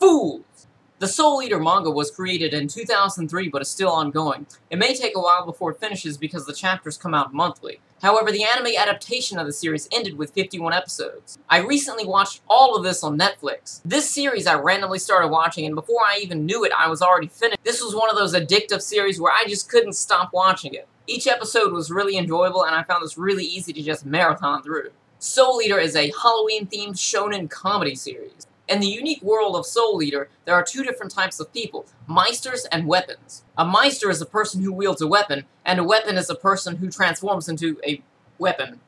Fools! The Soul Eater manga was created in 2003 but is still ongoing. It may take a while before it finishes because the chapters come out monthly. However, the anime adaptation of the series ended with 51 episodes. I recently watched all of this on Netflix. This series I randomly started watching, and before I even knew it, I was already finished. This was one of those addictive series where I just couldn't stop watching it. Each episode was really enjoyable, and I found this really easy to just marathon through. Soul Eater is a Halloween-themed shonen comedy series. In the unique world of Soul Eater, there are two different types of people, Meisters and weapons. A Meister is a person who wields a weapon, and a weapon is a person who transforms into a weapon.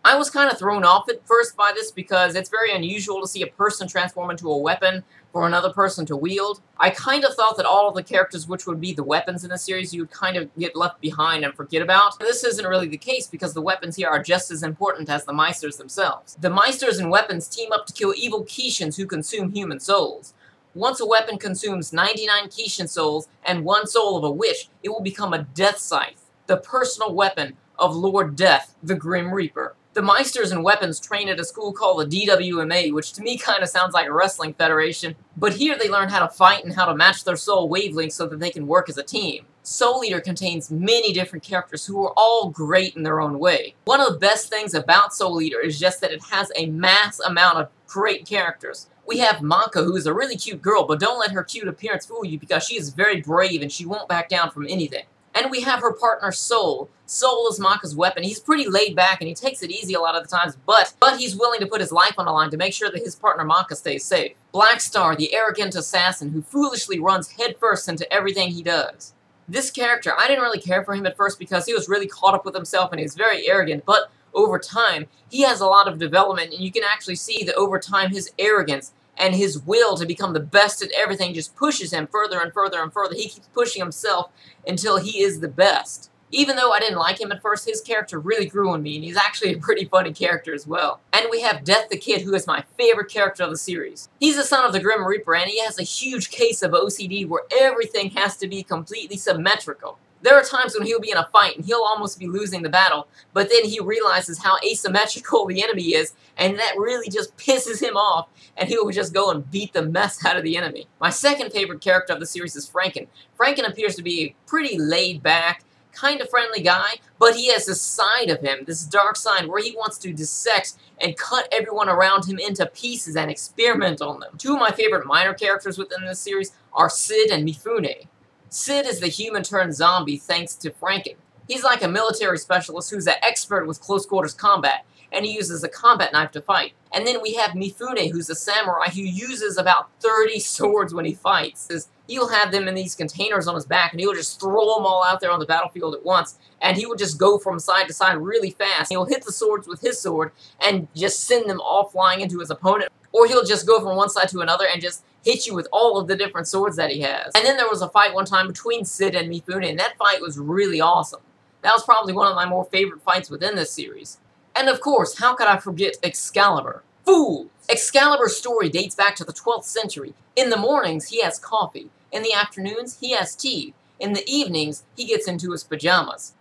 I was kind of thrown off at first by this because it's very unusual to see a person transform into a weapon for another person to wield. I kind of thought that all of the characters which would be the weapons in the series you would kind of get left behind and forget about. This isn't really the case because the weapons here are just as important as the Meisters themselves. The Meisters and weapons team up to kill evil Kishins who consume human souls. Once a weapon consumes 99 Kishin souls and one soul of a witch, it will become a Death Scythe, the personal weapon of Lord Death, the Grim Reaper. The Meisters and weapons train at a school called the DWMA, which to me kind of sounds like a wrestling federation, but here they learn how to fight and how to match their soul wavelengths so that they can work as a team. Soul Eater contains many different characters who are all great in their own way. One of the best things about Soul Eater is just that it has a mass amount of great characters. We have Maka, who is a really cute girl, but don't let her cute appearance fool you because she is very brave and she won't back down from anything. And we have her partner, Soul. Soul is Maka's weapon. He's pretty laid back and he takes it easy a lot of the times, but he's willing to put his life on the line to make sure that his partner Maka stays safe. Blackstar, the arrogant assassin who foolishly runs headfirst into everything he does. This character, I didn't really care for him at first because he was really caught up with himself and he's very arrogant, but over time, he has a lot of development and you can actually see that over time his arrogance and his will to become the best at everything just pushes him further and further and further. He keeps pushing himself until he is the best. Even though I didn't like him at first, his character really grew on me, and he's actually a pretty funny character as well. And we have Death the Kid, who is my favorite character of the series. He's the son of the Grim Reaper, and he has a huge case of OCD where everything has to be completely symmetrical. There are times when he'll be in a fight and he'll almost be losing the battle, but then he realizes how asymmetrical the enemy is, and that really just pisses him off, and he'll just go and beat the mess out of the enemy. My second favorite character of the series is Franken. Franken appears to be a pretty laid-back, kind of friendly guy, but he has this side of him, this dark side, where he wants to dissect and cut everyone around him into pieces and experiment on them. Two of my favorite minor characters within this series are Sid and Mifune. Sid is the human-turned-zombie thanks to Franken. He's like a military specialist who's an expert with close-quarters combat, and he uses a combat knife to fight. And then we have Mifune, who's a samurai who uses about 30 swords when he fights. He'll have them in these containers on his back, and he'll just throw them all out there on the battlefield at once, and he will just go from side to side really fast. He'll hit the swords with his sword and just send them all flying into his opponent, or he'll just go from one side to another and just hit you with all of the different swords that he has. And then there was a fight one time between Sid and Mifune, and that fight was really awesome. That was probably one of my more favorite fights within this series. And of course, how could I forget Excalibur? Fools! Excalibur's story dates back to the 12th century. In the mornings, he has coffee. In the afternoons, he has tea. In the evenings, he gets into his pajamas.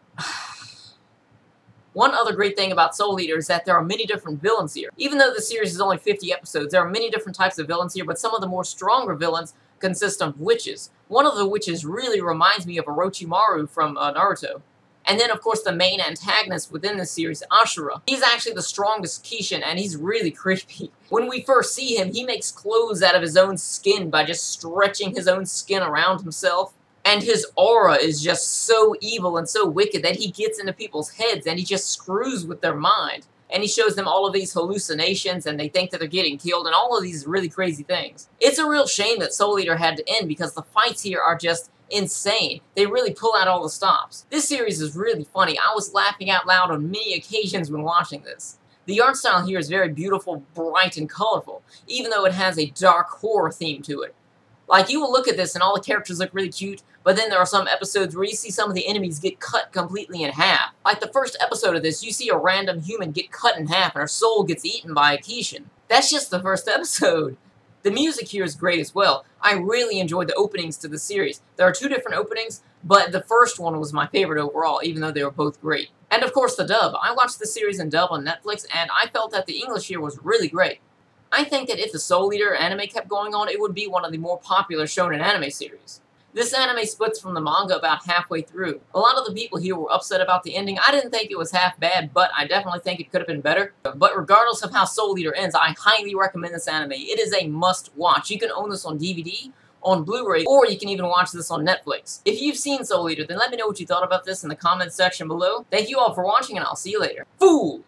One other great thing about Soul Eater is that there are many different villains here. Even though the series is only 50 episodes, there are many different types of villains here, but some of the more stronger villains consist of witches. One of the witches really reminds me of Orochimaru from Naruto. And then, of course, the main antagonist within this series, Ashura. He's actually the strongest Kishin, and he's really creepy. When we first see him, he makes clothes out of his own skin by just stretching his own skin around himself. And his aura is just so evil and so wicked that he gets into people's heads and he just screws with their mind. And he shows them all of these hallucinations and they think that they're getting killed and all of these really crazy things. It's a real shame that Soul Eater had to end because the fights here are just insane. They really pull out all the stops. This series is really funny. I was laughing out loud on many occasions when watching this. The art style here is very beautiful, bright, and colorful, even though it has a dark horror theme to it. Like, you will look at this and all the characters look really cute, but then there are some episodes where you see some of the enemies get cut completely in half. Like the first episode of this, you see a random human get cut in half and her soul gets eaten by a Kishin. That's just the first episode. The music here is great as well. I really enjoyed the openings to the series. There are two different openings, but the first one was my favorite overall, even though they were both great. And of course the dub. I watched the series in dub on Netflix, and I felt that the English here was really great. I think that if the Soul Eater anime kept going on, it would be one of the more popular shonen anime series. This anime splits from the manga about halfway through. A lot of the people here were upset about the ending. I didn't think it was half bad, but I definitely think it could have been better. But regardless of how Soul Eater ends, I highly recommend this anime. It is a must-watch. You can own this on DVD, on Blu-ray, or you can even watch this on Netflix. If you've seen Soul Eater, then let me know what you thought about this in the comments section below. Thank you all for watching, and I'll see you later. Fools!